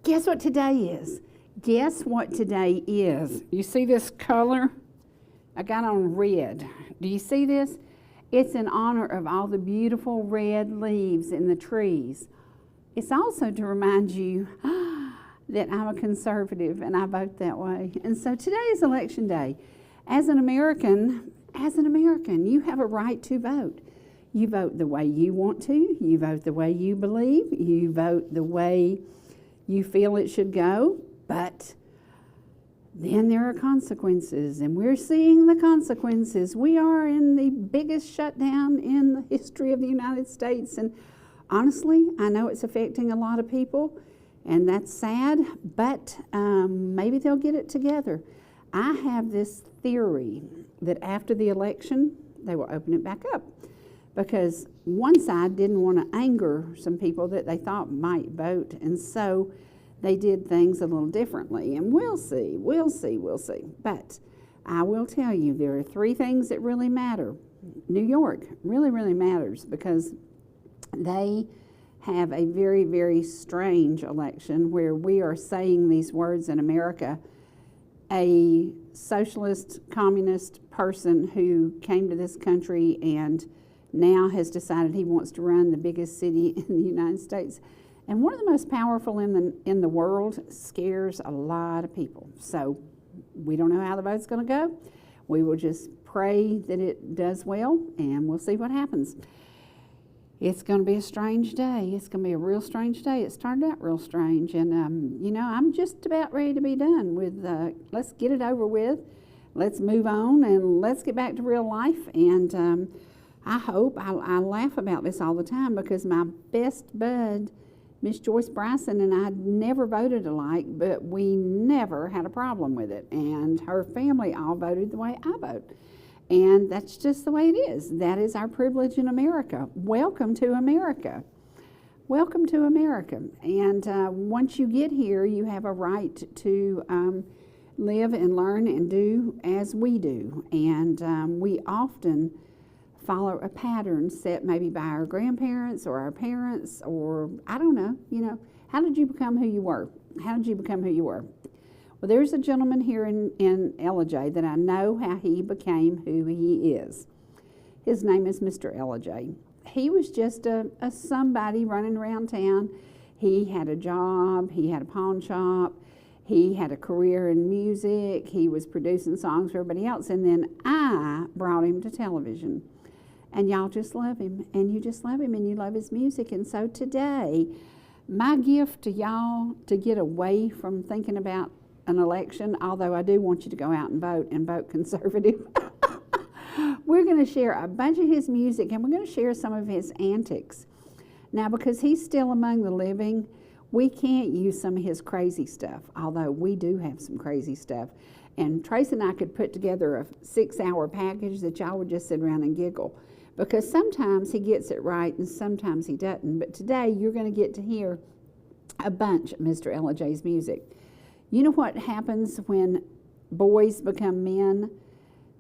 Guess what today is? Guess what today is? You see this color? I got on red. Do you see this? It's in honor of all the beautiful red leaves in the trees. It's also to remind you that I'm a conservative and I vote that way. And so today is election day. As an American, you have a right to vote. You vote the way you want to. You vote the way you believe. You vote the way you feel it should go. But then there are consequences, and we're seeing the consequences. We are in the biggest shutdown in the history of the United States. And honestly, I know it's affecting a lot of people, and that's sad, but maybe they'll get it together. I have this theory that after the election, they will open it back up, because one side didn't want to anger some people that they thought might vote, and so they did things a little differently. And we'll see. But I will tell you, there are three things that really matter. New York really, really matters, because they have a very, very strange election where we are saying these words in America. A socialist, communist person who came to this country and now has decided he wants to run the biggest city in the United States, and one of the most powerful in the world, scares a lot of people. So we don't know how the vote's going to go. We will just pray that it does well, and we'll see what happens. It's going to be a strange day. It's going to be a real strange day. It started out real strange, and I'm just about ready to be done with. Let's get it over with. Let's move on, and let's get back to real life. And I hope I laugh about this all the time, because my best bud, Miss Joyce Bryson, and I never voted alike, but we never had a problem with it. And her family all voted the way I vote. And that's just the way it is. That is our privilege in America. Welcome to America. Welcome to America. And once you get here, you have a right to live and learn and do as we do. And we often follow a pattern set maybe by our grandparents or our parents, or I don't know, how did you become who you were? How did you become who you were? Well, there's a gentleman here in Ellijay that I know how he became who he is. His name is Mr. Ellijay. He was just a somebody running around town. He had a job, he had a pawn shop, he had a career in music, he was producing songs for everybody else, and then I brought him to television. And y'all just love him, and you just love him, and you love his music. And so today, my gift to y'all, to get away from thinking about an election, although I do want you to go out and vote conservative, we're going to share a bunch of his music, and we're going to share some of his antics. Now, because he's still among the living, we can't use some of his crazy stuff, although we do have some crazy stuff. And Trace and I could put together a 6-hour package that y'all would just sit around and giggle, because sometimes he gets it right and sometimes he doesn't. But today you're going to get to hear a bunch of Mr. Ellijay's music. You know what happens when boys become men?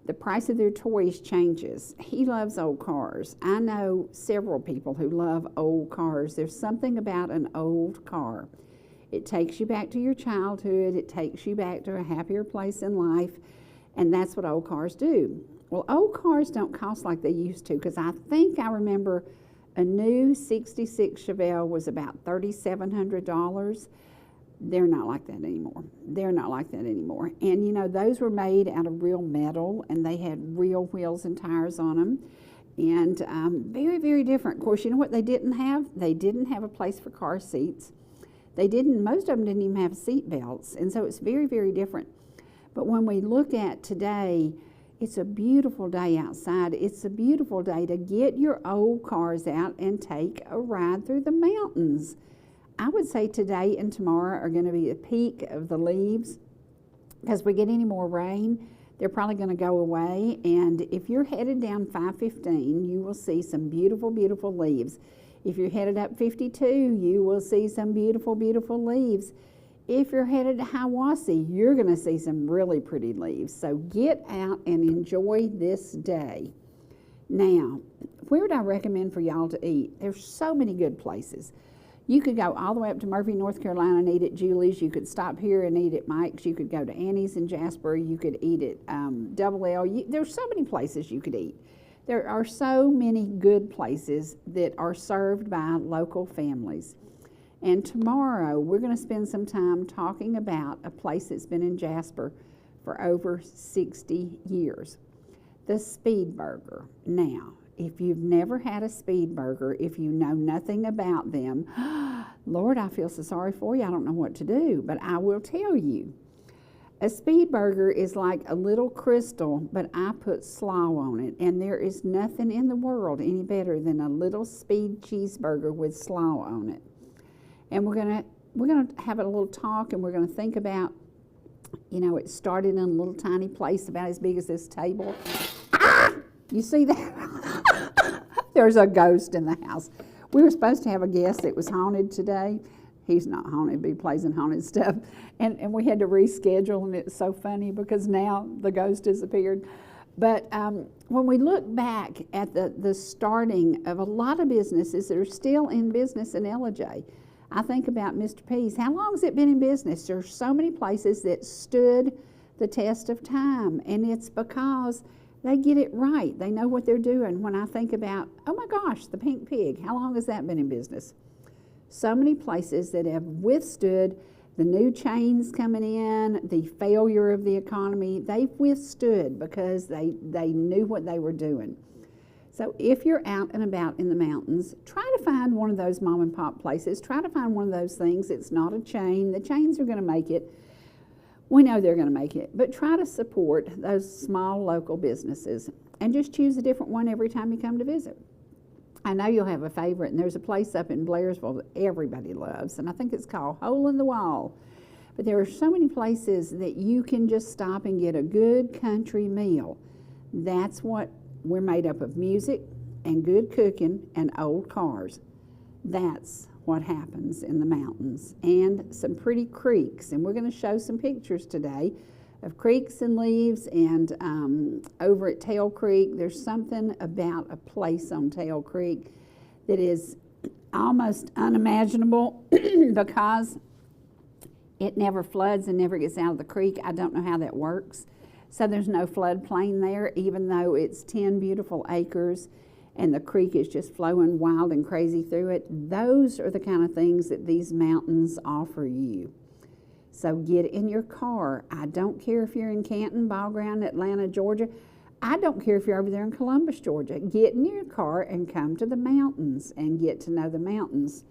The price of their toys changes. He loves old cars. I know several people who love old cars. There's something about an old car. It takes you back to your childhood. It takes you back to a happier place in life. And that's what old cars do. Well, old cars don't cost like they used to, because I think I remember a new 66 Chevelle was about $3,700. They're not like that anymore. And those were made out of real metal, and they had real wheels and tires on them, and very, very different. Of course, you know what they didn't have? They didn't have a place for car seats. Most of them didn't even have seat belts, and so it's very, very different. But when we look at today, it's a beautiful day outside. It's a beautiful day to get your old cars out and take a ride through the mountains. I would say today and tomorrow are going to be the peak of the leaves, because if we get any more rain, they're probably going to go away. And if you're headed down 515, you will see some beautiful, beautiful leaves. If you're headed up 52, you will see some beautiful, beautiful leaves. If you're headed to Hiawassee, you're going to see some really pretty leaves. So get out and enjoy this day. Now, where would I recommend for y'all to eat? There's so many good places. You could go all the way up to Murphy, North Carolina and eat at Julie's. You could stop here and eat at Mike's. You could go to Annie's in Jasper. You could eat at Double L. There's so many places you could eat. There are so many good places that are served by local families. And tomorrow we're going to spend some time talking about a place that's been in Jasper for over 60 years. The Speed Burger. Now, if you've never had a Speed Burger, if you know nothing about them, Lord, I feel so sorry for you. I don't know what to do, but I will tell you. A Speed Burger is like a little crystal, but I put slaw on it, and there is nothing in the world any better than a little Speed cheeseburger with slaw on it. And we're gonna have a little talk, and we're gonna think about, it started in a little tiny place about as big as this table. Ah! You see that? There's a ghost in the house. We were supposed to have a guest that was haunted today. He's not haunted, but he plays in haunted stuff. And we had to reschedule, and it's so funny because now the ghost disappeared. But when we look back at the starting of a lot of businesses that are still in business in Ellijay, I think about Mr. P's. How long has it been in business? There's so many places that stood the test of time, and it's because they get it right. They know what they're doing. When I think about, oh my gosh, the Pink Pig, how long has that been in business? So many places that have withstood the new chains coming in, the failure of the economy. They've withstood because they knew what they were doing. So if you're out and about in the mountains, try to find one of those mom and pop places. Try to find one of those things. It's not a chain. The chains are going to make it. We know they're going to make it. But try to support those small local businesses and just choose a different one every time you come to visit. I know you'll have a favorite, and there's a place up in Blairsville that everybody loves, and I think it's called Hole in the Wall. But there are so many places that you can just stop and get a good country meal. That's what we're made up of: music and good cooking and old cars. That's what happens in the mountains, and some pretty creeks. And we're going to show some pictures today of creeks and leaves. And over at Tail Creek, there's something about a place on Tail Creek that is almost unimaginable because it never floods and never gets out of the creek. I don't know how that works. So there's no floodplain there, even though it's 10 beautiful acres and the creek is just flowing wild and crazy through it. Those are the kind of things that these mountains offer you. So get in your car. I don't care if you're in Canton, Ball Ground, Atlanta, Georgia. I don't care if you're over there in Columbus, Georgia. Get in your car and come to the mountains and get to know the mountains.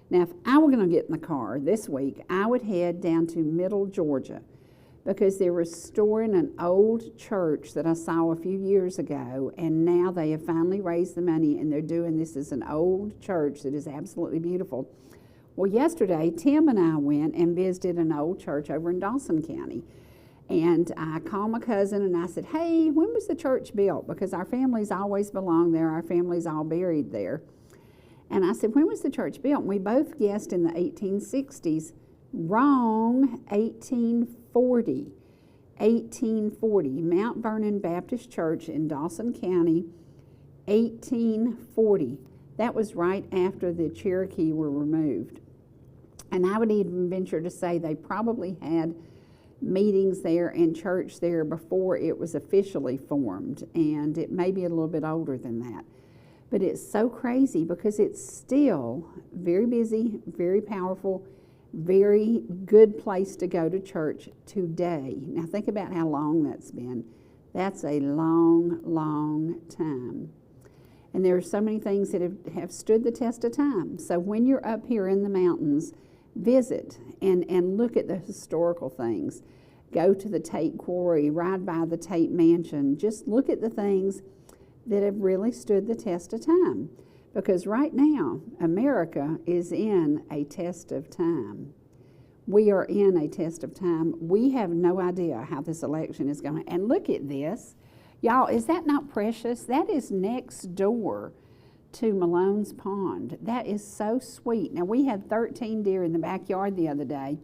Now, if I were going to get in the car this week, I would head down to Middle Georgia because they're restoring an old church that I saw a few years ago, and now they have finally raised the money, and they're doing this as an old church that is absolutely beautiful. Well, yesterday, Tim and I went and visited an old church over in Dawson County. And I called my cousin and I said, hey, when was the church built? Because our families always belong there. Our family's all buried there. And I said, when was the church built? And we both guessed in the 1860s. Wrong, 1840. 1840. Mount Vernon Baptist Church in Dawson County, 1840. That was right after the Cherokee were removed. And I would even venture to say they probably had meetings there and church there before it was officially formed, and it may be a little bit older than that. But it's so crazy because it's still very busy, very powerful, very good place to go to church today. Now think about how long that's been. That's a long, long time. And there are so many things that have stood the test of time. So when you're up here in the mountains, visit and look at the historical things. Go to the Tate Quarry, ride by the Tate Mansion. Just look at the things that have really stood the test of time. Because right now, America is in a test of time. We are in a test of time. We have no idea how this election is going to. And look at this. Y'all, is that not precious? That is next door to Malone's Pond. That is so sweet. Now, we had 13 deer in the backyard the other day,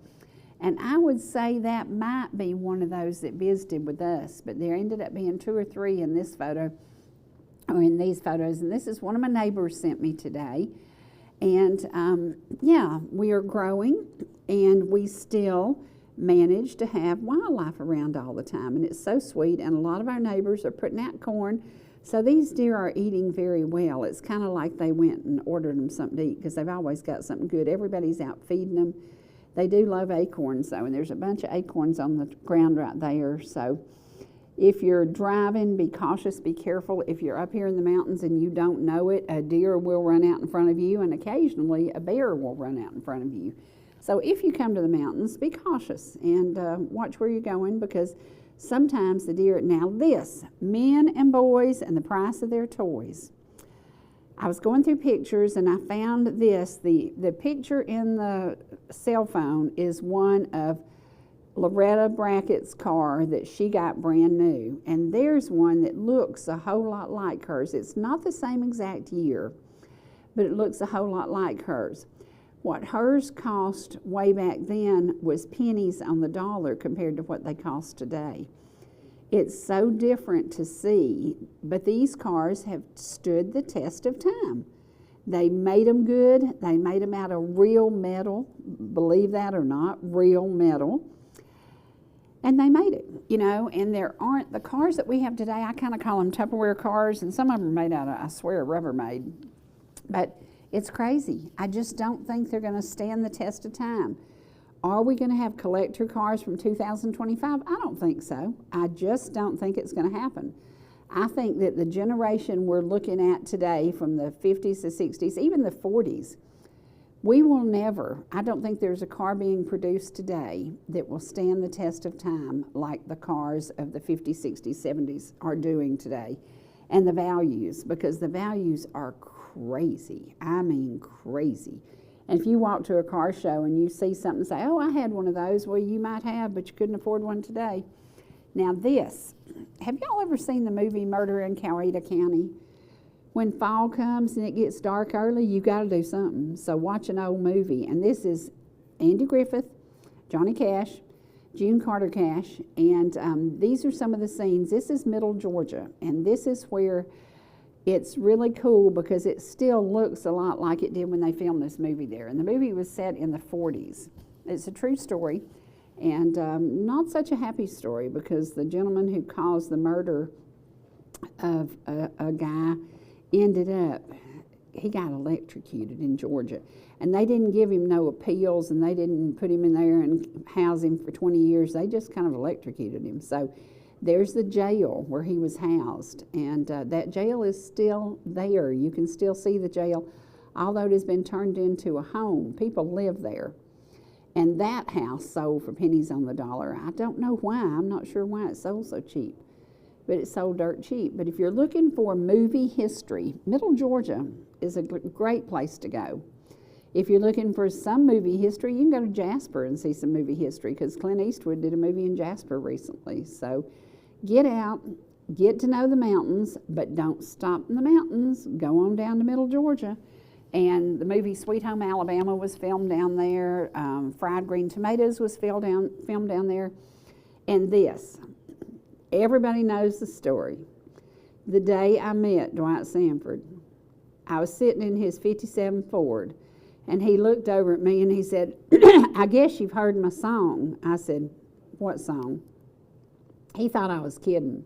and I would say that might be one of those that visited with us, but there ended up being 2 or 3 in this photo, or in these photos, and this is one of my neighbors sent me today. And yeah, we are growing, and we still manage to have wildlife around all the time, and it's so sweet. And a lot of our neighbors are putting out corn, so these deer are eating very well. It's kind of like they went and ordered them something to eat because they've always got something good. Everybody's out feeding them. They do love acorns though, and there's a bunch of acorns on the ground right there. So if you're driving, be cautious, be careful. If you're up here in the mountains and you don't know it, a deer will run out in front of you, and occasionally a bear will run out in front of you. So if you come to the mountains, be cautious and watch where you're going, because sometimes the deer, now this, men and boys and the price of their toys. I was going through pictures and I found this. The picture in the cell phone is one of Loretta Brackett's car that she got brand new. And there's one that looks a whole lot like hers. It's not the same exact year, but it looks a whole lot like hers. What hers cost way back then was pennies on the dollar compared to what they cost today. It's so different to see, but these cars have stood the test of time. They made them good. They made them out of real metal, believe that or not, real metal. And they made it, you know, and there aren't, the cars that we have today, I kind of call them Tupperware cars, and some of them are made out of, I swear, Rubbermaid. But it's crazy. I just don't think they're going to stand the test of time. Are we going to have collector cars from 2025? I don't think so. I just don't think it's going to happen. I think that the generation we're looking at today, from the 50s to 60s, even the 40s, we will never, I don't think there's a car being produced today that will stand the test of time like the cars of the 50s, 60s, 70s are doing today. And the values, because the values are crazy. I mean crazy. And if you walk to a car show and you see something and say, oh, I had one of those, well, you might have, but you couldn't afford one today. Now this, have y'all ever seen the movie Murder in Coweta County? When fall comes and it gets dark early, you got to do something. So watch an old movie. And this is Andy Griffith, Johnny Cash, June Carter Cash, and these are some of the scenes. This is Middle Georgia, and this is where it's really cool because it still looks a lot like it did when they filmed this movie there. And the movie was set in the 40s. It's a true story, and not such a happy story, because the gentleman who caused the murder of a guy ended up, he got electrocuted in Georgia. And they didn't give him no appeals, and they didn't put him in there and house him for 20 years. They just kind of electrocuted him. So there's the jail where he was housed, and that jail is still there. You can still see the jail, although it has been turned into a home. People live there. And that house sold for pennies on the dollar. I don't know why. I'm not sure why it sold so cheap, but it sold dirt cheap. But if you're looking for movie history, Middle Georgia is a great place to go. If you're looking for some movie history, you can go to Jasper and see some movie history, because Clint Eastwood did a movie in Jasper recently. So get out, get to know the mountains, but don't stop in the mountains. Go on down to Middle Georgia. And the movie Sweet Home Alabama was filmed down there. Fried Green Tomatoes was filmed down there. And this, everybody knows the story. The day I met Dwight Sanford, I was sitting in his 57 Ford, and he looked over at me and he said, I guess you've heard my song. I said, what song? He thought I was kidding.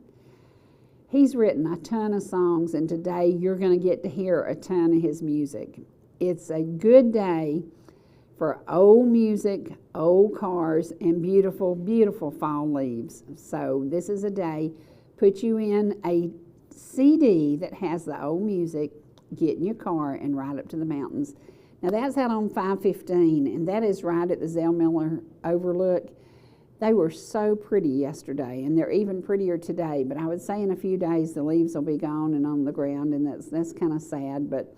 He's written a ton of songs, and today you're going to get to hear a ton of his music. It's a good day for old music, old cars, and beautiful, beautiful fall leaves. So this is a day, put you in a CD that has the old music, get in your car and ride up to the mountains. Now that's out on 515, and that is right at the Zell Miller Overlook. They were so pretty yesterday, and they're even prettier today, but I would say in a few days the leaves will be gone and on the ground, and that's kind of sad. But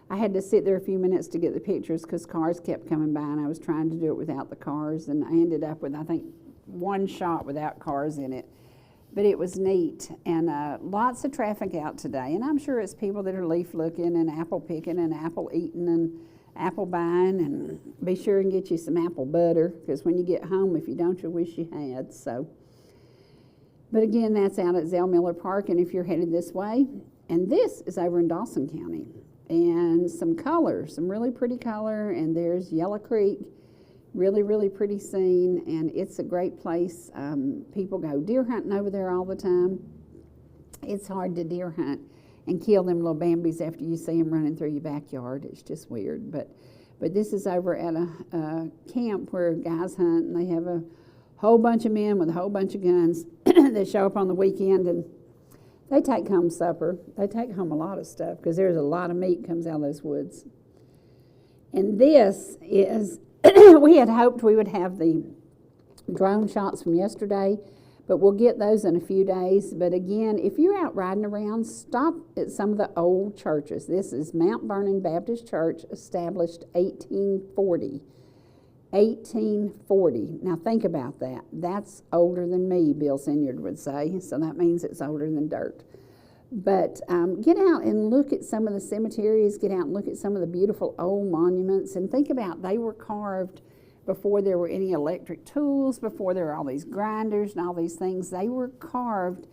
I had to sit there a few minutes to get the pictures because cars kept coming by, and I was trying to do it without the cars, and I ended up with, I think, one shot without cars in it. But it was neat, and lots of traffic out today, and I'm sure it's people that are leaf looking and apple picking and apple eating and apple buying, and be sure and get you some apple butter, because when you get home, if you don't, you'll wish you had. So, but again, that's out at Zell Miller Park, and if you're headed this way, and this is over in Dawson County, and some color, some really pretty color. And there's Yellow Creek, really, really pretty scene, and it's a great place. People go deer hunting over there all the time. It's hard to deer hunt and kill them little Bambies after you see them running through your backyard. It's just weird. But this is over at a camp where guys hunt, and they have a whole bunch of men with a whole bunch of guns that show up on the weekend, and they take home supper. They take home a lot of stuff because there's a lot of meat comes out of those woods. And this is, we had hoped we would have the drone shots from yesterday, but we'll get those in a few days. But again, if you're out riding around, stop at some of the old churches. This is Mount Vernon Baptist Church, established 1840. 1840. Now think about that. That's older than me, Bill Sinyard would say, so that means it's older than dirt. But get out and look at some of the cemeteries, get out and look at some of the beautiful old monuments, and think about they were carved before there were any electric tools, before there were all these grinders and all these things. They were carved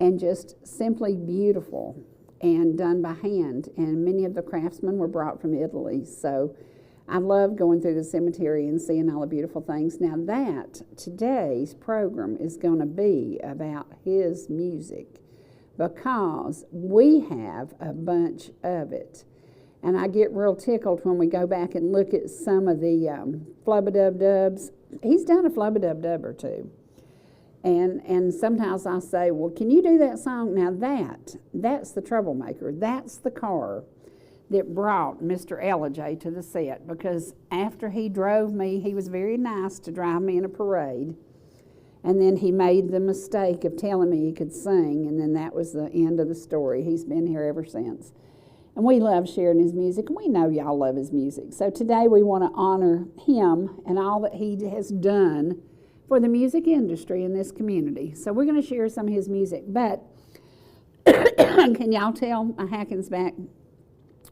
and just simply beautiful and done by hand, and many of the craftsmen were brought from Italy. So I love going through the cemetery and seeing all the beautiful things. Now that today's program is going to be about his music, because we have a bunch of it. And I get real tickled when we go back and look at some of the flub-a-dub-dubs. He's done a flub-a-dub-dub or two. And sometimes I'll say, well, can you do that song? Now that's the troublemaker. That's the car that brought Mr. Ellijay to the set, because after he drove me, he was very nice to drive me in a parade, and then he made the mistake of telling me he could sing, and then that was the end of the story. He's been here ever since. And we love sharing his music, and we know y'all love his music. So today we want to honor him and all that he has done for the music industry in this community. So we're going to share some of his music, but can y'all tell my Hackens back?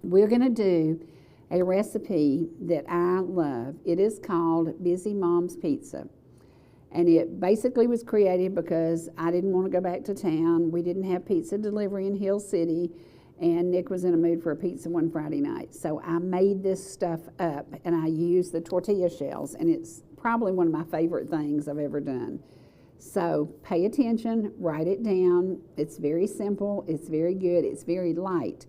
We're going to do a recipe that I love. It is called Busy Mom's Pizza. And it basically was created because I didn't want to go back to town. We didn't have pizza delivery in Hill City, and Nick was in a mood for a pizza one Friday night. So I made this stuff up, and I used the tortilla shells, and it's probably one of my favorite things I've ever done. So pay attention, write it down. It's very simple, it's very good, it's very light.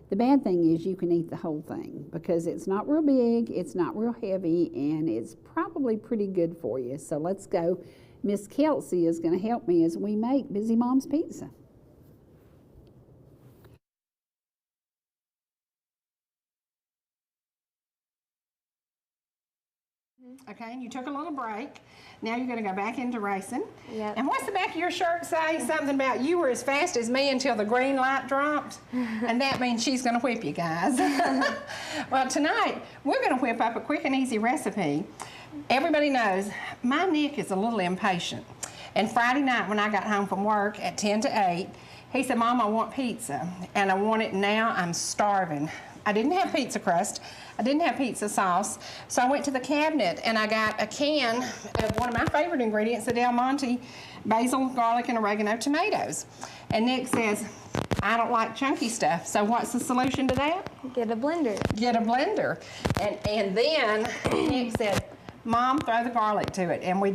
The bad thing is you can eat the whole thing because it's not real big, it's not real heavy, and it's probably pretty good for you. So let's go. Miss Kelsey is going to help me as we make Busy Mom's Pizza. Okay, and you took a little break. Now you're going to go back into racing. Yep. And what's the back of your shirt say? Something about you were as fast as me until the green light dropped. And that means she's going to whip you guys. Well, tonight we're going to whip up a quick and easy recipe. Everybody knows my Nick is a little impatient. And Friday night when I got home from work at 10 to 8, he said, Mom, I want pizza. And I want it now. I'm starving. I didn't have pizza crust. I didn't have pizza sauce, so I went to the cabinet and I got a can of one of my favorite ingredients, the Del Monte basil, garlic, and oregano tomatoes. And Nick says, I don't like chunky stuff, so what's the solution to that? Get a blender. Get a blender. And then Nick said, Mom, throw the garlic to it. And we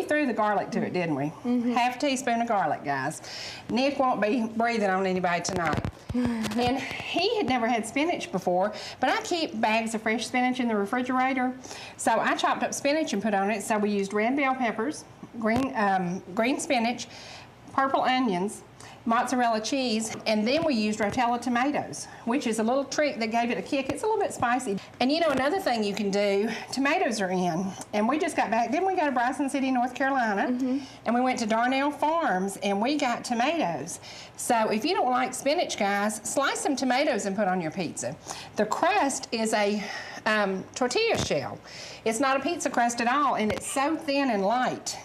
threw the garlic to it, didn't we? Mm-hmm. Half a teaspoon of garlic, guys. Nick won't be breathing on anybody tonight. And he had never had spinach before, but I keep bags of fresh spinach in the refrigerator. So I chopped up spinach and put on it. So we used red bell peppers, green spinach, purple onions, mozzarella cheese, and then we used Rotella tomatoes, which is a little trick that gave it a kick. It's a little bit spicy. And you know, another thing you can do, tomatoes are in, and we just got back, didn't we go to Bryson City, North Carolina? Mm-hmm. And we went to Darnell Farms, and we got tomatoes. So if you don't like spinach, guys, slice some tomatoes and put on your pizza. The crust is a tortilla shell. It's not a pizza crust at all, and it's so thin and light.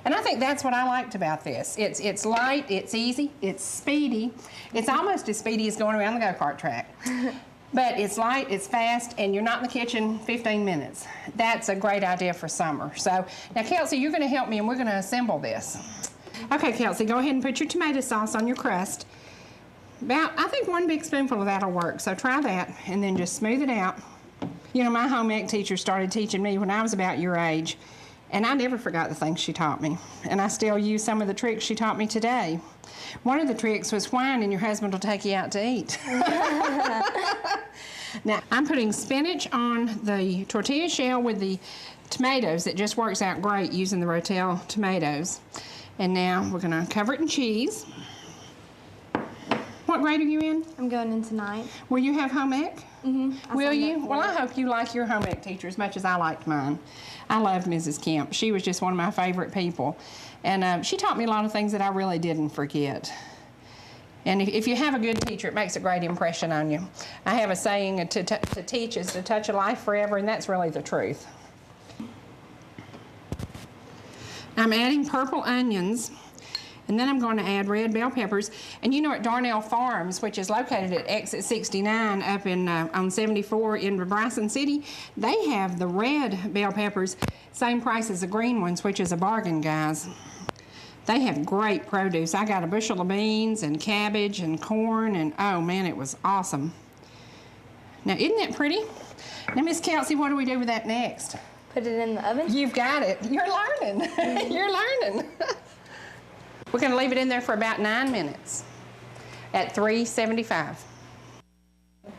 And I think that's what I liked about this. It's light, it's easy, it's speedy. It's almost as speedy as going around the go-kart track. But it's light, it's fast, and you're not in the kitchen 15 minutes. That's a great idea for summer. So now, Kelsey, you're going to help me, and we're going to assemble this. Okay, Kelsey, go ahead and put your tomato sauce on your crust. I think 1 big spoonful of that'll work. So try that and then just smooth it out. You know, my home ec teacher started teaching me when I was about your age, and I never forgot the things she taught me. And I still use some of the tricks she taught me today. One of the tricks was whine and your husband will take you out to eat. Now, I'm putting spinach on the tortilla shell with the tomatoes. It just works out great using the Rotel tomatoes. And now we're going to cover it in cheese. What grade are you in? I'm going into 9th. Will you have home ec? Mm-hmm. Will you? Well, I hope you like your home ec teacher as much as I liked mine. I loved Mrs. Kemp. She was just one of my favorite people. And she taught me a lot of things that I really didn't forget. And if you have a good teacher, it makes a great impression on you. I have a saying, to teach is to touch a life forever, and that's really the truth. I'm adding purple onions, and then I'm going to add red bell peppers. And you know, at Darnell Farms, which is located at exit 69 up in on 74 in Bryson City, they have the red bell peppers, same price as the green ones, which is a bargain, guys. They have great produce. I got a bushel of beans and cabbage and corn, and oh man, it was awesome. Now, isn't that pretty? Now, Miss Kelsey, what do we do with that next? Put it in the oven? You've got it. You're learning. You're learning. We're going to leave it in there for about 9 minutes at 375.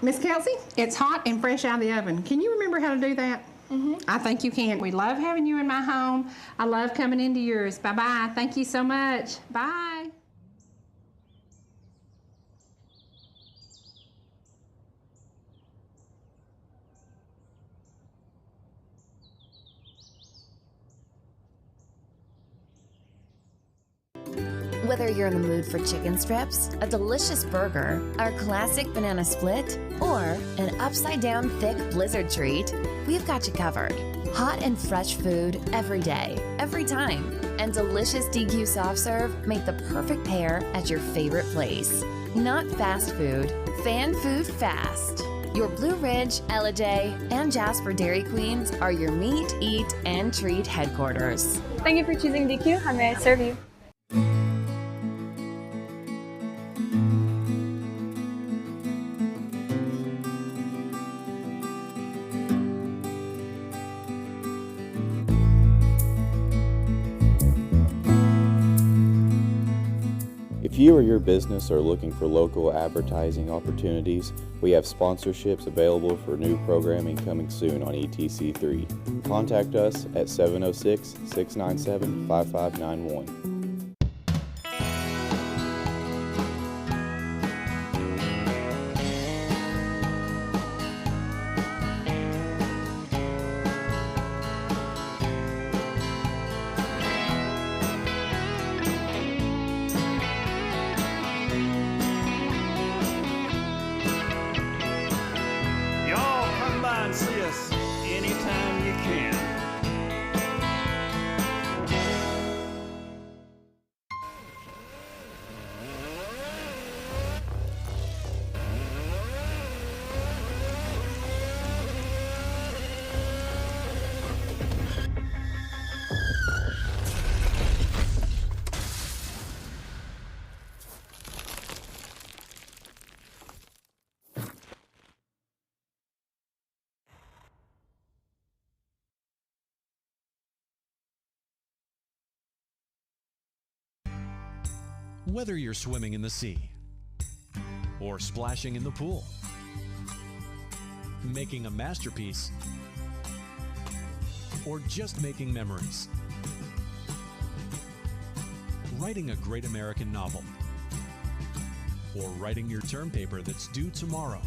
Miss Kelsey, it's hot and fresh out of the oven. Can you remember how to do that? Mm-hmm. I think you can. We love having you in my home. I love coming into yours. Bye-bye. Thank you so much. Bye. Whether you're in the mood for chicken strips, a delicious burger, our classic banana split, or an upside-down thick blizzard treat, we've got you covered. Hot and fresh food every day, every time, and delicious DQ soft serve make the perfect pair at your favorite place. Not fast food, fan food fast. Your Blue Ridge, Ellijay, and Jasper Dairy Queens are your meet, eat, and treat headquarters. Thank you for choosing DQ. How may I serve you? If you or your business are looking for local advertising opportunities, we have sponsorships available for new programming coming soon on ETC3. Contact us at 706-697-5591. See us anytime you can. Whether you're swimming in the sea or splashing in the pool, making a masterpiece, or just making memories, writing a great American novel, or writing your term paper that's due tomorrow.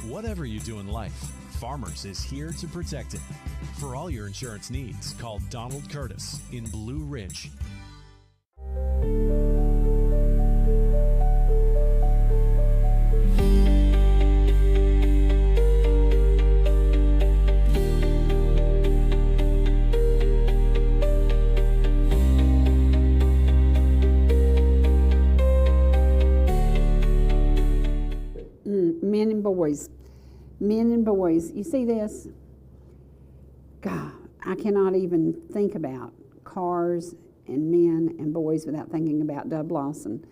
Whatever you do in life, Farmers is here to protect it. For all your insurance needs, call Donald Curtis in Blue Ridge. Men and boys, you see this? God, I cannot even think about cars and men and boys without thinking about Dub Lawson.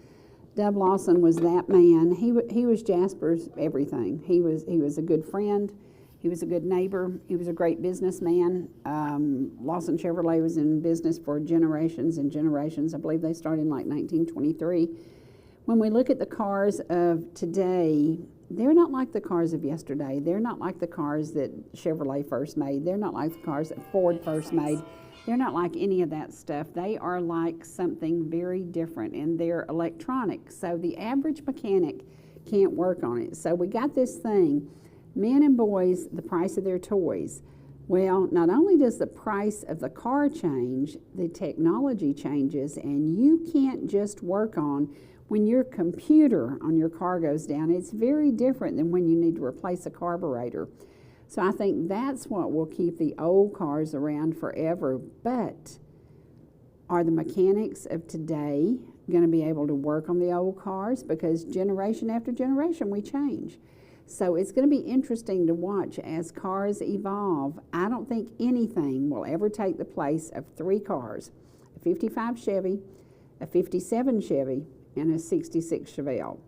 Dub Lawson was that man. He was Jasper's everything. He was a good friend. He was a good neighbor. He was a great businessman. Lawson Chevrolet was in business for generations and generations. I believe they started in like 1923. When we look at the cars of today, they're not like the cars of yesterday. They're not like the cars that Chevrolet first made. They're not like the cars that Ford first made. They're not like any of that stuff. They are like something very different, and they're electronic. So the average mechanic can't work on it. So we got this thing, men and boys, the price of their toys. Well, not only does the price of the car change, the technology changes, and you can't just work on when your computer on your car goes down. It's very different than when you need to replace a carburetor. So I think that's what will keep the old cars around forever. But are the mechanics of today going to be able to work on the old cars? Because generation after generation we change. So it's going to be interesting to watch as cars evolve. I don't think anything will ever take the place of three cars: a 55 Chevy, a 57 Chevy, and a 66 Chevelle.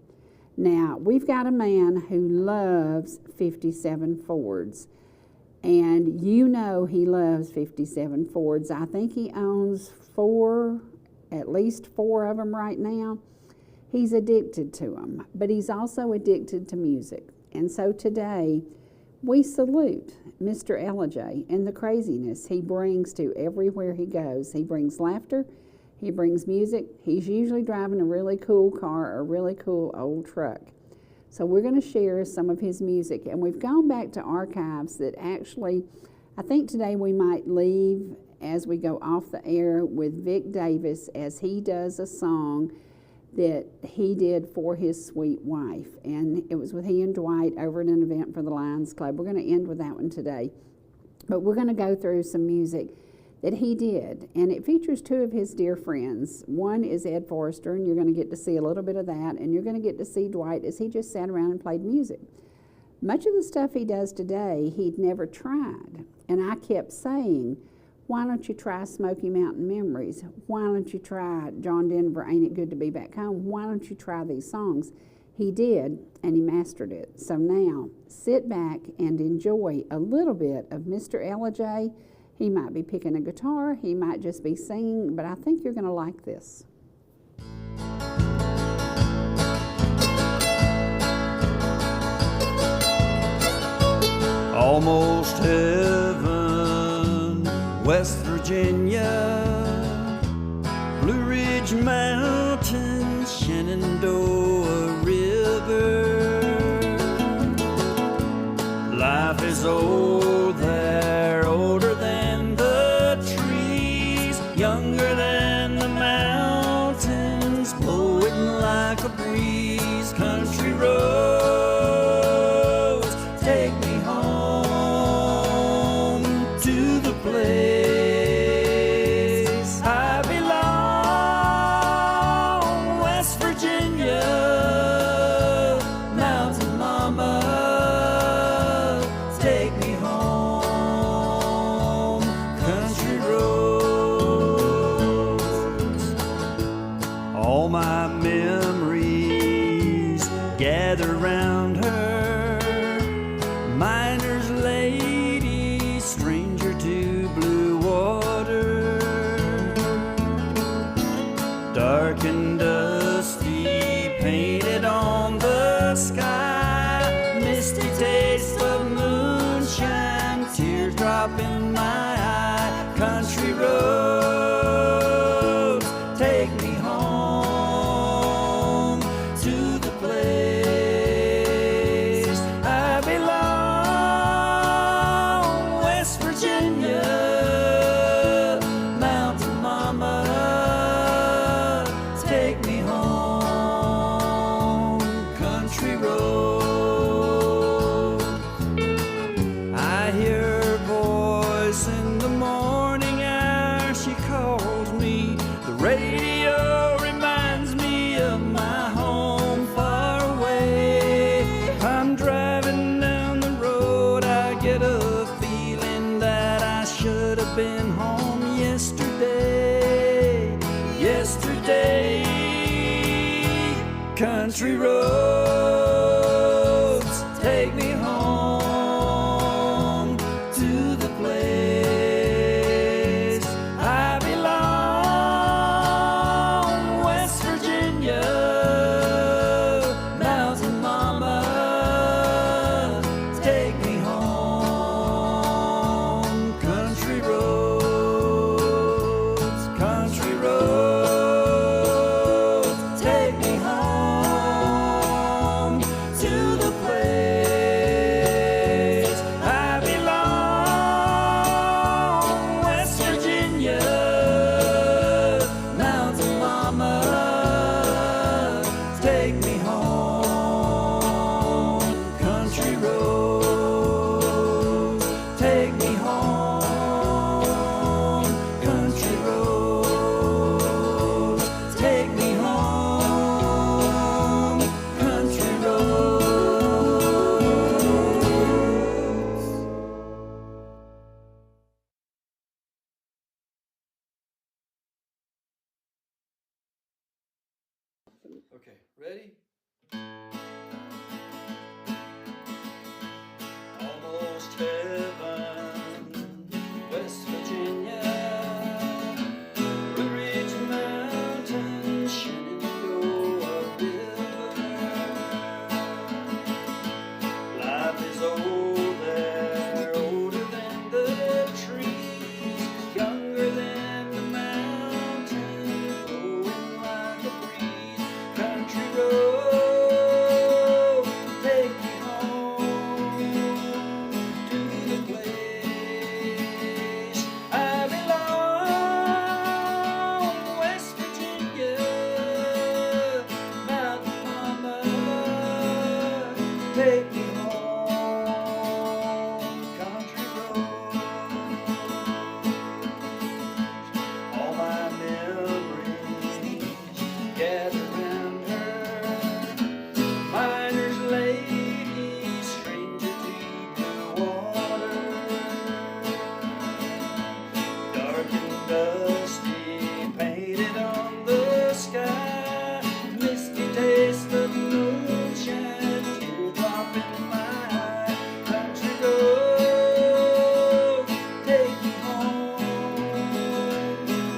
Now, we've got a man who loves 57 Fords, and you know he loves 57 Fords. I think he owns at least four of them right now. He's addicted to them, but he's also addicted to music. And so today, we salute Mr. Ellijay and the craziness he brings to everywhere he goes. He brings laughter. He brings music. He's usually driving a really cool car or a really cool old truck. So we're going to share some of his music. And we've gone back to archives that actually, I think today we might leave as we go off the air with Vic Davis as he does a song that he did for his sweet wife. And it was with he and Dwight over at an event for the Lions Club. We're going to end with that one today. But we're going to go through some music that he did, and it features two of his dear friends. One is Ed Forrester, and you're going to get to see a little bit of that, and you're going to get to see Dwight as he just sat around and played music. Much of the stuff he does today, he'd never tried, and I kept saying, why don't you try Smoky Mountain Memories? Why don't you try John Denver, Ain't It Good to Be Back Home? Why don't you try these songs? He did, and he mastered it. So now, sit back and enjoy a little bit of Mr. Ellijay. He might be picking a guitar, he might just be singing, but I think you're going to like this. Almost heaven, West Virginia, Blue Ridge Mountains, Shenandoah River. Life is old there, older than the trees, younger than the mountains, blowing like a breeze. Country roads take me home to the place I belong. West Virginia, mountain mama, take me home, country road. country roads take me home to the place I belong. West Virginia, mountain mama, take me home. Country roads, country roads, take me home to the place I belong. West Virginia, mountain mama, take me home. Country roads, take me home. Country roads, take me home. Country roads. Okay, ready? Almost heaven, West Virginia, Blue Ridge Mountains, Shenandoah River. Life is old there, older than the trees, younger than the mountains, blowing like a breeze. Country road, take me home to the place I belong. West Virginia, mountain mama, take me home. Country road, all my memories gather round her. Miner's lady, stranger to blue water, dark and dusty, painted on the sky. Misty taste of moonshine, teardrop in my eye. Country road, take me home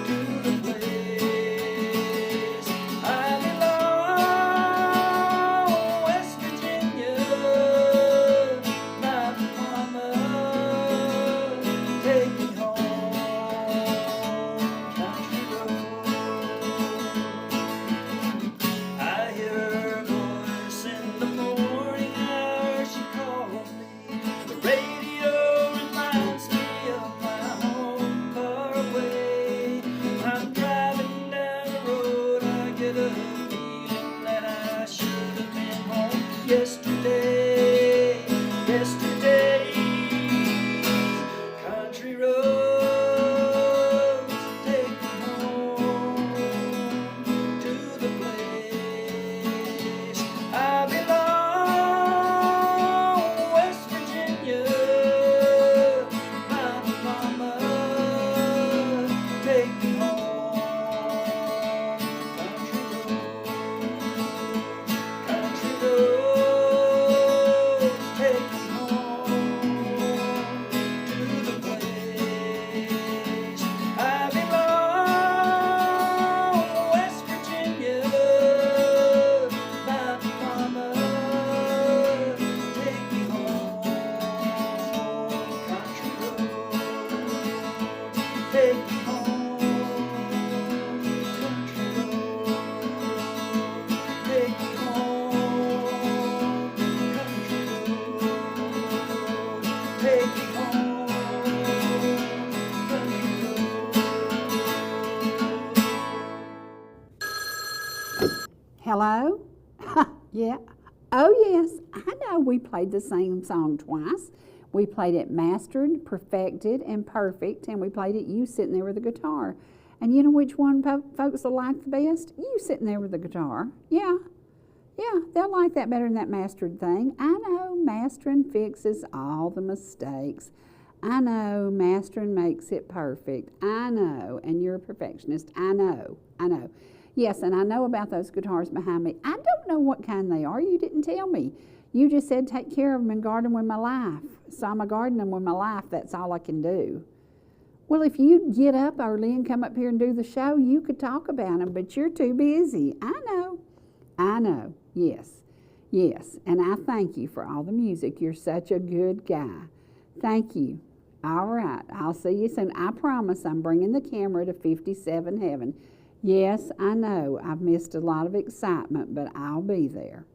to the place I belong. West Virginia, mountain mama, take me home. Country road, I hear her voice in the morning hour. She calls me. The radio reminds me of my home far away. I'm driving down the road, I get a feeling that I should have been home yesterday. Yesterday, country roads take me home to the place I belong. West Virginia, mountain mama, take me home. Country roads, take me home to the place I belong. West Virginia, mountain mama, take me home. Country roads, take me home. Country roads, take me home. Country roads, take me home. Country roads. Hello? Yeah. Oh, yes. I know we played the same song twice. We played it mastered, perfected, and perfect, and we played it you sitting there with the guitar. And you know which one folks will like the best? You sitting there with the guitar. Yeah. Yeah, they'll like that better than that mastered thing. I know mastering fixes all the mistakes. I know mastering makes it perfect. I know, and you're a perfectionist. I know. Yes, and I know about those guitars behind me. I don't know what kind they are. You didn't tell me. You just said take care of them and guard them with my life. So I'm a garden them with my life. That's all I can do. Well, if you'd get up early and come up here and do the show, you could talk about them, but you're too busy. I know. Yes. And I thank you for all the music. You're such a good guy. Thank you. All right. I'll see you soon. I promise I'm bringing the camera to 57 Heaven. Yes, I know I've missed a lot of excitement, but I'll be there.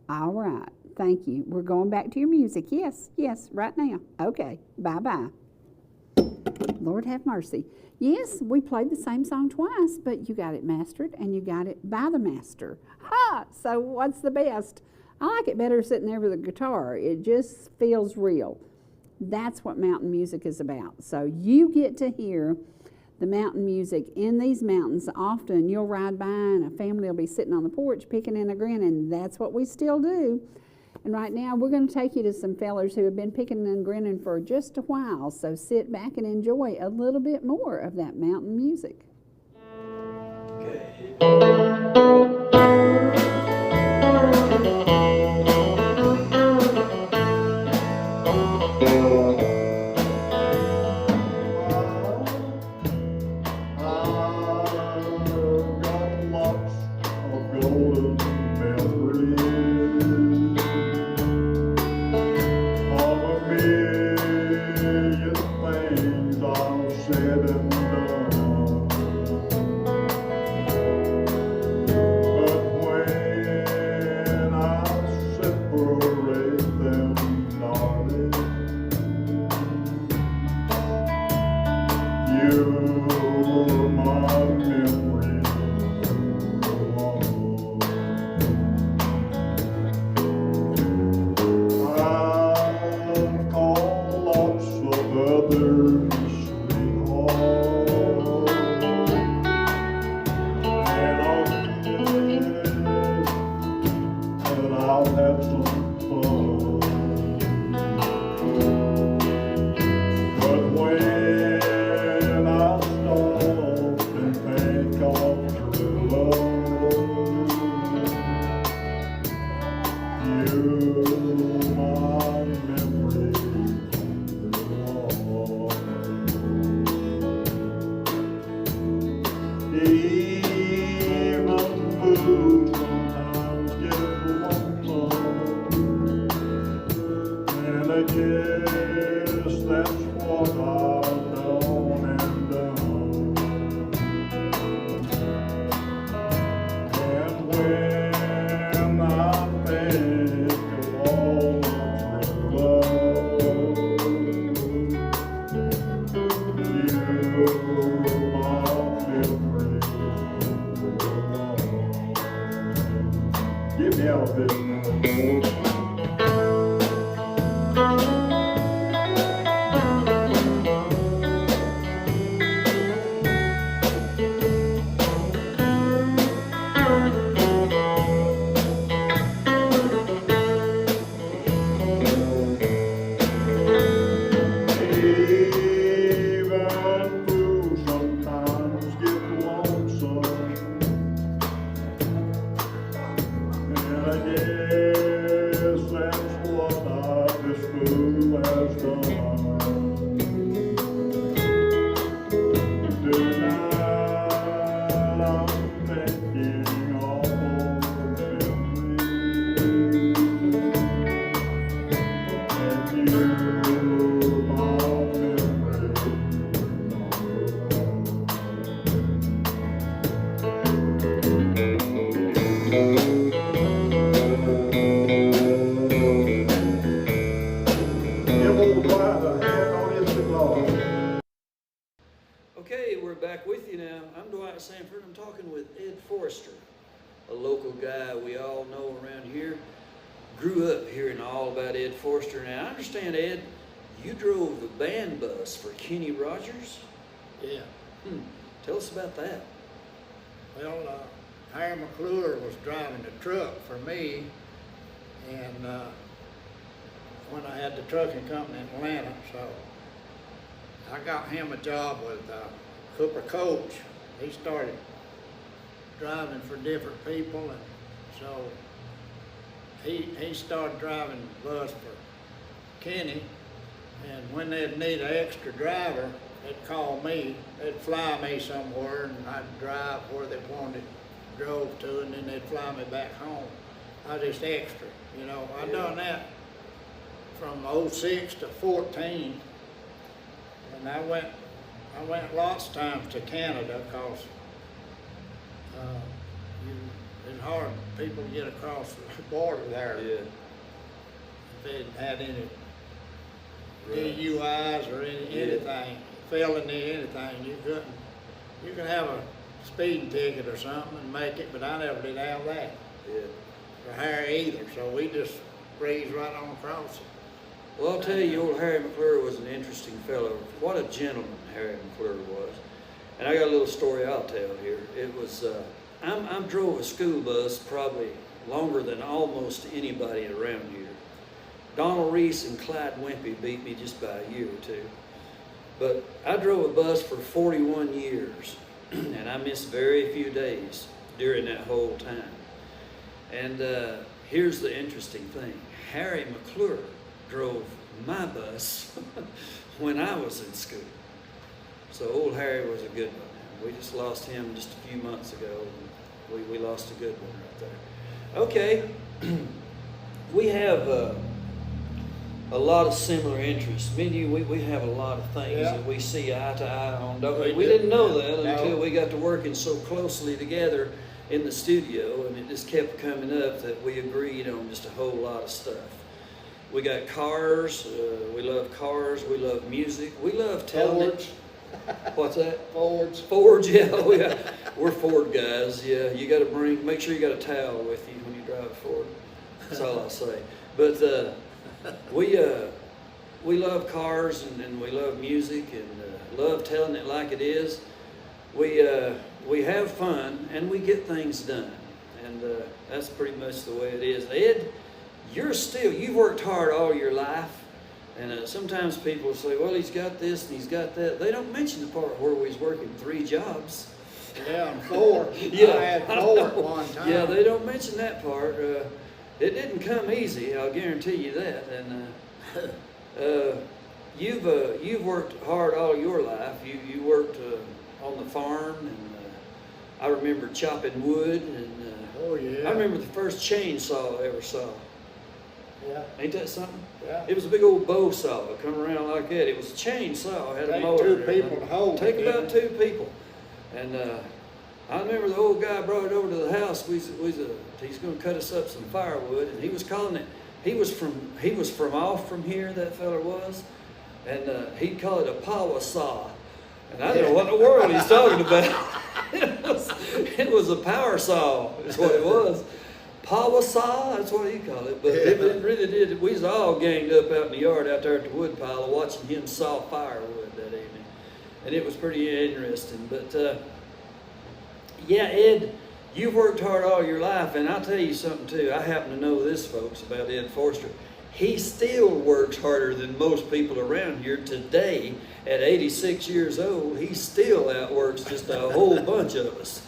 All right. Thank you. We're going back to your music. Yes, right now. Okay. Bye-bye. Lord have mercy. Yes, we played the same song twice, but you got it mastered and you got it by the master. Ha! So what's the best? I like it better sitting there with a guitar. It just feels real. That's what mountain music is about. So you get to hear the mountain music in these mountains. Often you'll ride by and a family will be sitting on the porch picking and grinning. That's what we still do. And right now we're going to take you to some fellers who have been picking and grinning for just a while. So sit back and enjoy a little bit more of that mountain music. Okay, we're back with you now. I'm Wyatt. I'm talking with Ed Forrester, a local guy we all know around here. Grew up hearing all about Ed Forrester. Now, I understand, Ed, you drove the band bus for Kenny Rogers? Yeah. Tell us about that. Well, Harry McClure was driving the truck for me, and when I had the trucking company in Atlanta, so I got him a job with Cooper Coach. He started driving for different people, and so he started driving the bus for Kenny, and when they'd need an extra driver, they'd call me, they'd fly me somewhere, and I'd drive where they wanted, drove to, and then they'd fly me back home. I was just extra, you know. I done that from 06 to 14, and I went lots of times to Canada, because it's hard for people to get across the border there. Yeah. If they had any DUIs or anything, felony, anything, you could have a speeding ticket or something and make it, but I never did have that. Yeah. Or Harry either, so we just breezed right on across it. Well, I'll tell you, old Harry McClure was an interesting fellow. What a gentleman Harry McClure was. And I got a little story I'll tell here. It was, I drove a school bus probably longer than almost anybody around here. Donald Reese and Clyde Wimpy beat me just by a year or two. But I drove a bus for 41 years, and I missed very few days during that whole time. And here's the interesting thing. Harry McClure drove my bus when I was in school. So old Harry was a good one. We just lost him just a few months ago. We lost a good one right there. Okay, we have a lot of similar interests. Me and you, we have a lot of things that we see eye to eye on, don't we? We didn't know that until we got to working so closely together in the studio, and it just kept coming up that we agreed on just a whole lot of stuff. We got cars, we love cars, we love music, we love telling Fords. What's that? Fords. Fords, yeah, we're Ford guys, yeah. You got to make sure you got a towel with you when you drive a Ford. That's all I'll say. But we love cars, and we love music, and love telling it like it is. We have fun, and we get things done, and that's pretty much the way it is. Ed, you've worked hard all your life, and sometimes people say, well, he's got this and he's got that. They don't mention the part where he's working 3 jobs. Yeah, and 4. Yeah. I had 4 at one time. Yeah, they don't mention that part. It didn't come easy, I'll guarantee you that. And you've worked hard all your life. You worked on the farm, and I remember chopping wood, and Oh, yeah. I remember the first chainsaw I ever saw. Yeah. Ain't that something? Yeah. It was a big old bow saw. It come around like that. It was a chainsaw. It had a Take motor. 2 people to hold it, Take about didn't 2 people. And I remember the old guy brought it over to the house. He's going to cut us up some firewood, and he was calling it. He was from off from here. That fella was, and he'd call it a power saw. And I don't know what in the world he's talking about. It was a power saw, is what it was. Power saw, that's what he called it. But it really did. We was all ganged up out in the yard out there at the wood pile watching him saw firewood that evening. And it was pretty interesting. But yeah, Ed, you've worked hard all your life. And I'll tell you something too. I happen to know this, folks, about Ed Forster. He still works harder than most people around here today. At 86 years old, he still outworks just a whole bunch of us.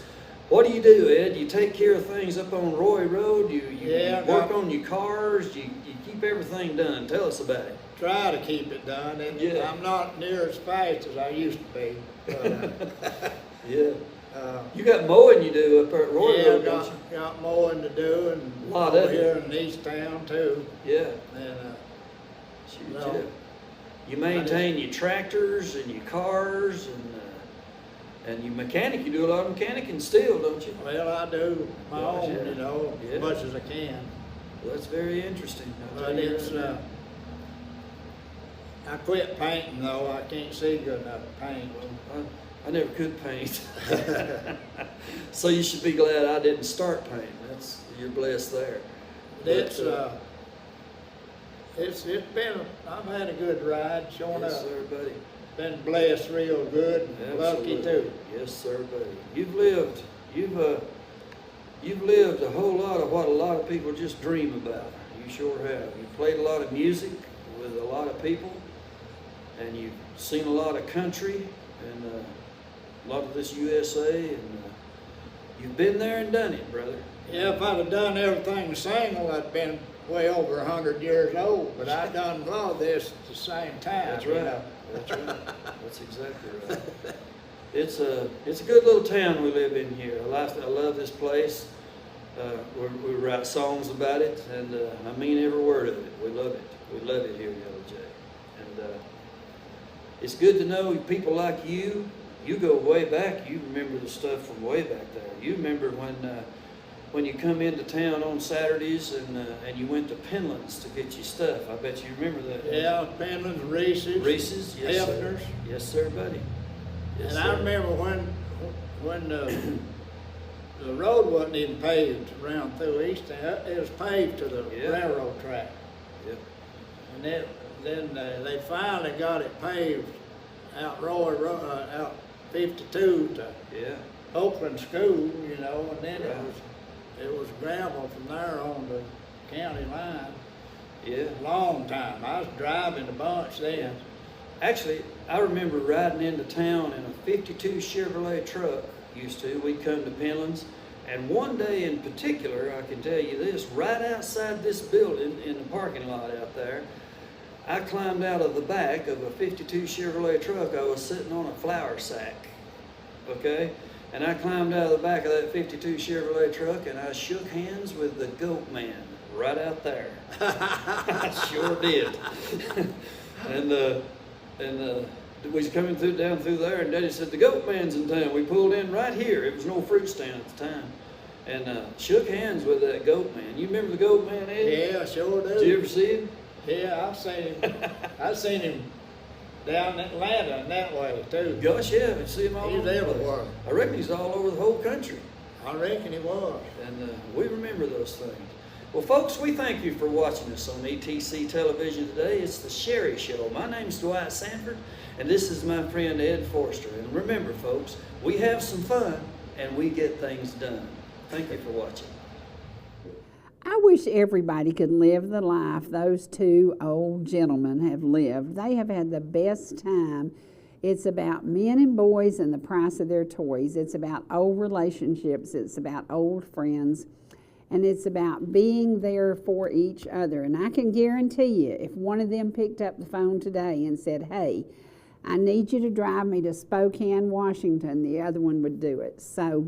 What do you do, Ed? You take care of things up on Roy Road? You work on your cars? You keep everything done? Tell us about it. Try to keep it done, and I'm not near as fast as I used to be. But, yeah. You got mowing you do up there at Roy Road, don't you? Got mowing to do, and a lot over of it. here in East Town too. Yeah. And yeah. You maintain your tractors and your cars, and you mechanic. You do a lot of mechanicing still, don't you? Well, I do my own, yeah. you know, Yeah. as much as I can. Well, that's very interesting. But it's, I quit painting though. I can't see good enough to paint. I never could paint. So you should be glad I didn't start painting. You're blessed there. It's been, I've had a good ride, showing yes, up. sir, buddy. Been blessed real good, and lucky too. Yes, sir, buddy. You've lived a whole lot of what a lot of people just dream about. You sure have. You've played a lot of music with a lot of people, and you've seen a lot of country, and a lot of this USA, and You've been there and done it, brother. Yeah, if I'd have done everything single, I'd been way over 100 years old, but I done a lot of this at the same time. That's you right. know. That's right. That's exactly right. It's a good little town we live in here. I love this place. We write songs about it, and I mean every word of it. We love it. We love it here in LIJ. And it's good to know people like you. You go way back. You remember the stuff from way back there. You remember when you come into town on Saturdays and you went to Penland's to get your stuff. I bet you remember that. Yeah, Penland's, Reese's. Reese's, yes, sir. Hefner's. Yes, sir, buddy. Yes, And sir. I remember when the road wasn't even paved around through Easton. It was paved to the railroad track. Yep. And then they finally got it paved out out 52 to Oakland School, you know, and then it was gravel from there on the county line. Yeah. Long time. I was driving a bunch then. Actually, I remember riding into town in a 52 Chevrolet truck. We'd come to Penland's, and one day in particular, I can tell you this, right outside this building in the parking lot out there, I climbed out of the back of a 52 Chevrolet truck. I was sitting on a flour sack, okay? And I climbed out of the back of that 52 Chevrolet truck, and I shook hands with the goat man right out there. I sure did. and we was coming down through there, and Daddy said, the goat man's in town. We pulled in right here. It was no fruit stand at the time. And shook hands with that goat man. You remember the goat man, Ed? Yeah, I sure do. Did you ever see him? Yeah, I've seen him down in Atlanta and that way too. Gosh, yeah, you see him all He's over the place. everywhere. I reckon he's all over the whole country. I reckon he was. And we remember those things. Well, folks, we thank you for watching us on ETC Television today. It's the Sherry Show. My name's Wyatt Sanford, and this is my friend Ed Forster. And remember, folks, we have some fun, and we get things done. Thank you for watching. I wish everybody could live the life those two old gentlemen have lived. They have had the best time. It's about men and boys and the price of their toys. It's about old relationships. It's about old friends. And it's about being there for each other. And I can guarantee you, if one of them picked up the phone today and said, hey, I need you to drive me to Spokane, Washington, the other one would do it. So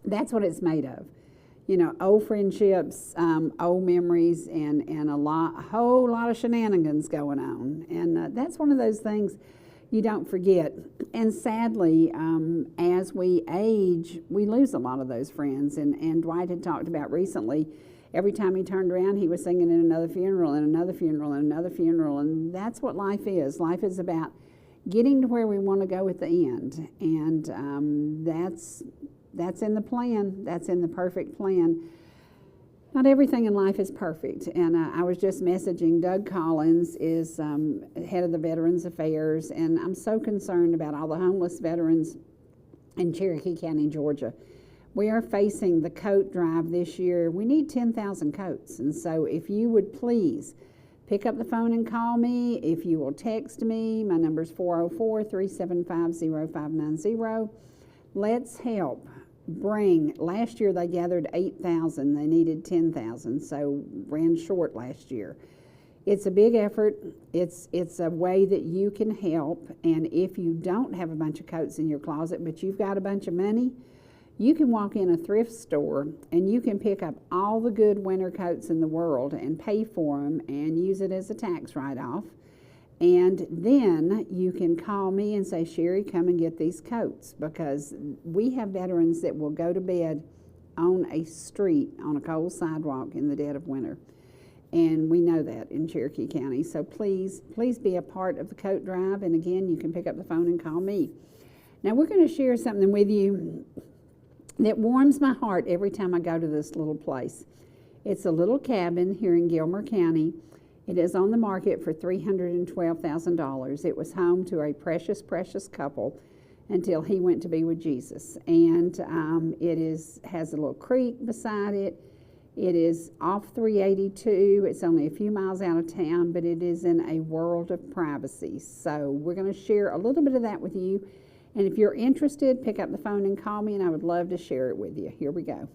that's what it's made of. You know, old friendships, old memories, and a whole lot of shenanigans going on. And that's one of those things you don't forget. And sadly, as we age, we lose a lot of those friends. And Dwight had talked about recently, every time he turned around, he was singing in another funeral, and another funeral, and another funeral. And that's what life is. Life is about getting to where we want to go at the end. And that's in the plan. That's in the perfect plan. Not everything in life is perfect. And I was just messaging Doug Collins is head of the Veterans Affairs, and I'm so concerned about all the homeless veterans in Cherokee County, Georgia. We are facing the coat drive this year. We need 10,000 coats. And so if you would please pick up the phone and call me. If you will text me, my number is 404-375-0590. Let's help bring, last year they gathered 8,000, they needed 10,000, so ran short last year. It's a big effort. It's a way that you can help, and if you don't have a bunch of coats in your closet, but you've got a bunch of money, you can walk in a thrift store and you can pick up all the good winter coats in the world and pay for them and use it as a tax write-off. And then you can call me and say, Sherry, come and get these coats, because we have veterans that will go to bed on a street, on a cold sidewalk in the dead of winter. And we know that in Cherokee County. So please be a part of the coat drive. And again, you can pick up the phone and call me. Now we're going to share something with you that warms my heart every time I go to this little place. It's a little cabin here in Gilmer County. It is on the market for $312,000. It was home to a precious, precious couple until he went to be with Jesus. And it has a little creek beside it. It is off 382. It's only a few miles out of town, but it is in a world of privacy. So we're going to share a little bit of that with you. And if you're interested, pick up the phone and call me, and I would love to share it with you. Here we go.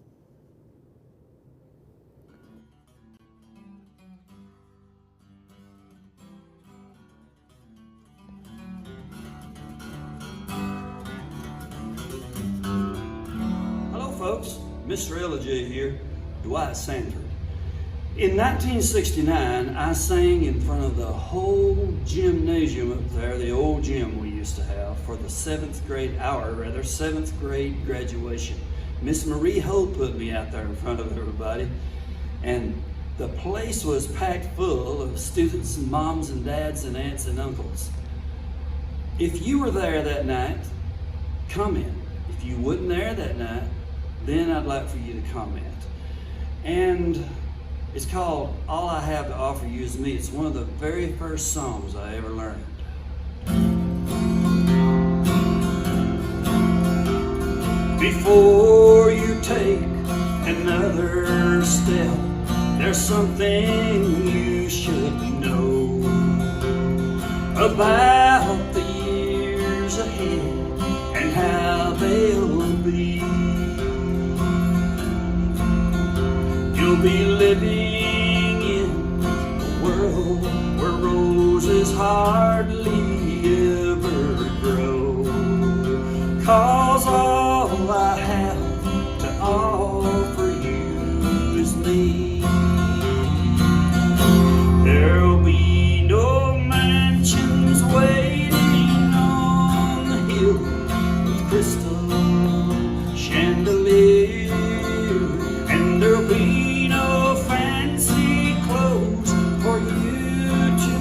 Hello folks, Mr. Ellijay here, Wyatt. In 1969, I sang in front of the whole gymnasium up there, the old gym we used to have, for the seventh grade graduation. Miss Marie Ho put me out there in front of everybody, and the place was packed full of students and moms and dads and aunts and uncles. If you were there that night, comment. If you wasn't there that night, then I'd like for you to comment. And it's called All I Have to Offer You Is Me. It's one of the very first songs I ever learned. Before you take another step, there's something you should know about the years ahead and how they'll be. You'll be living in a world where roses hardly ever grow. 'Cause all I have to offer you is me. There'll be no mansions waiting on the hill with crystal chandelier, and there'll be no fancy clothes for you to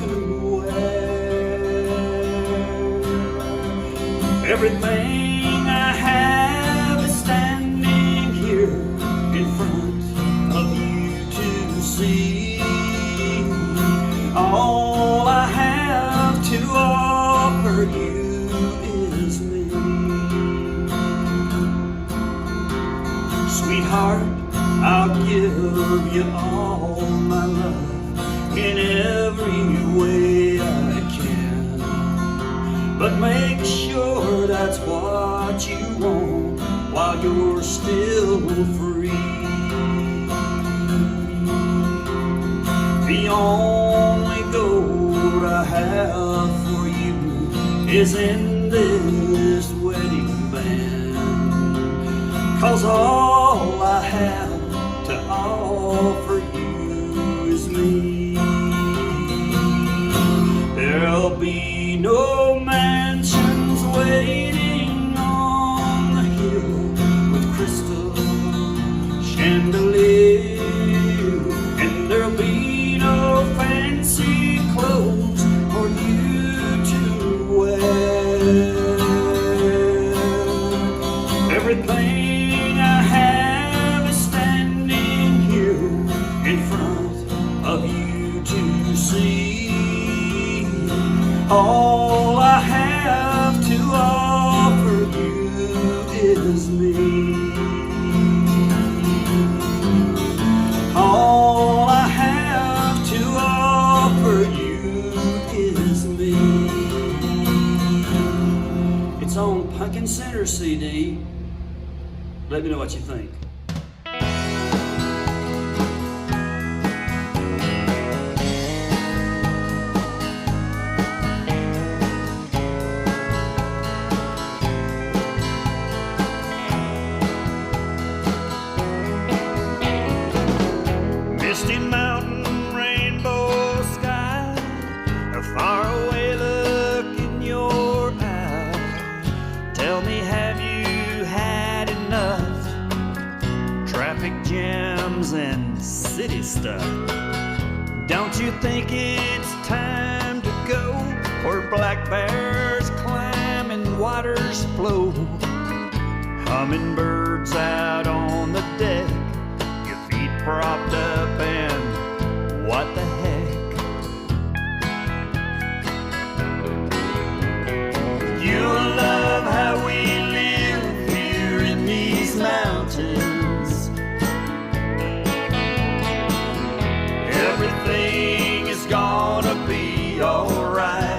wear. Everything I have is standing here in front of you to see. All I have to offer you is me. Sweetheart, I'll give you all my love in every way I can. But make sure that's what you want while you're still free. The only gold I have for you is in this wedding band. 'Cause all I have to offer you is me. There'll be no mansions waiting on the hill with crystal chandelier, and there'll be no fancy clothes for you to wear. Everything I have is standing here in front of you to see. All I have to offer you is me. All I have to offer you is me. It's on Pumpkin Center CD. Let me know what you think. Misty mountain, rainbow sky, a faraway look in your eye. Tell me, have you had enough? Traffic jams and city stuff. Don't you think it's time to go where black bears climb and waters flow? Hummingbirds out on the deck, your feet propped up, and what the heck? You'll love how we live here in these mountains. Everything is gonna be alright.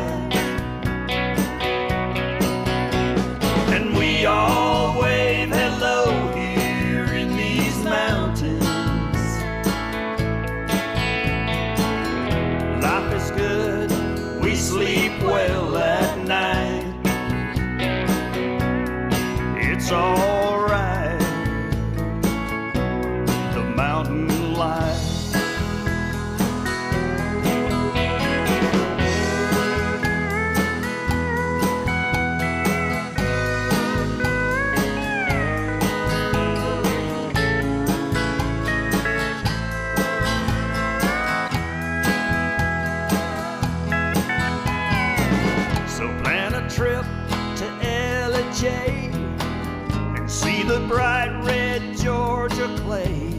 the bright red Georgia clay,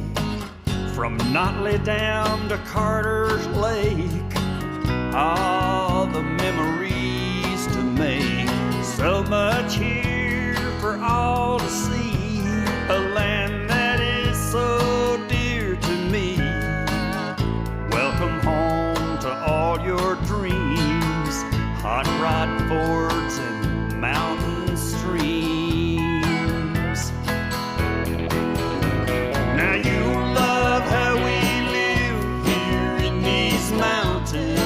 from Notley down to Carter's Lake. All the memories to make, so much here for all to see, a land that is so dear to me. Welcome home to all your dreams, hot rod Fords and mountain streams. Now you love how we live here in these mountains.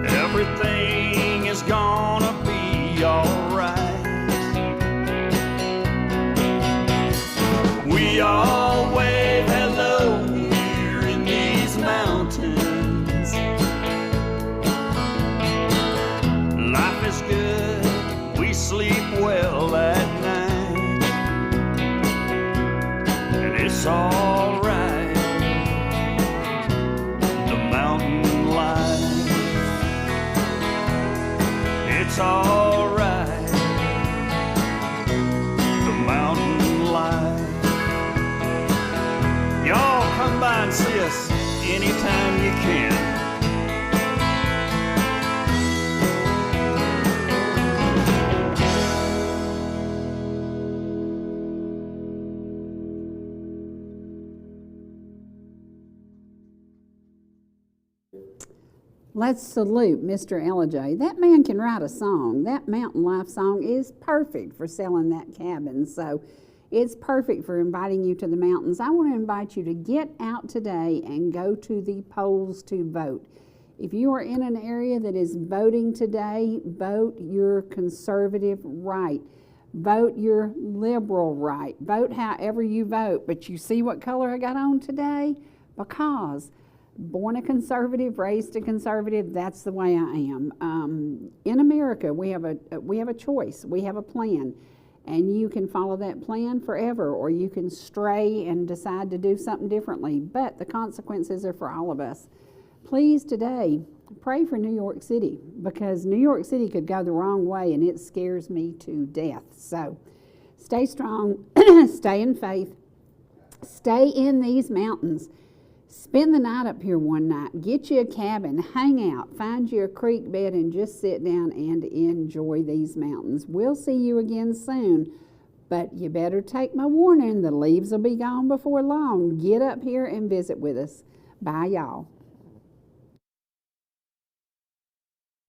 Everything is gonna be alright. We all wave hello here in these mountains. Life is good, we sleep well at night, and it's alright. The mountain life, it's alright. The mountain life. Y'all come by and see us anytime you can. Let's salute Mr. Ellijay. That man can write a song. That Mountain Life song is perfect for selling that cabin. So it's perfect for inviting you to the mountains. I want to invite you to get out today and go to the polls to vote. If you are in an area that is voting today, vote your conservative right. Vote your liberal right. Vote however you vote. But you see what color I got on today? Because born a conservative, raised a conservative, that's the way I am. In America, we have a choice. We have a plan. And you can follow that plan forever, or you can stray and decide to do something differently. But the consequences are for all of us. Please today, pray for New York City, because New York City could go the wrong way, and it scares me to death. So stay strong, stay in faith, stay in these mountains. Spend the night up here one night. Get you a cabin, hang out, find you a creek bed, and just sit down and enjoy these mountains. We'll see you again soon, but you better take my warning. The leaves will be gone before long. Get up here and visit with us. Bye, y'all.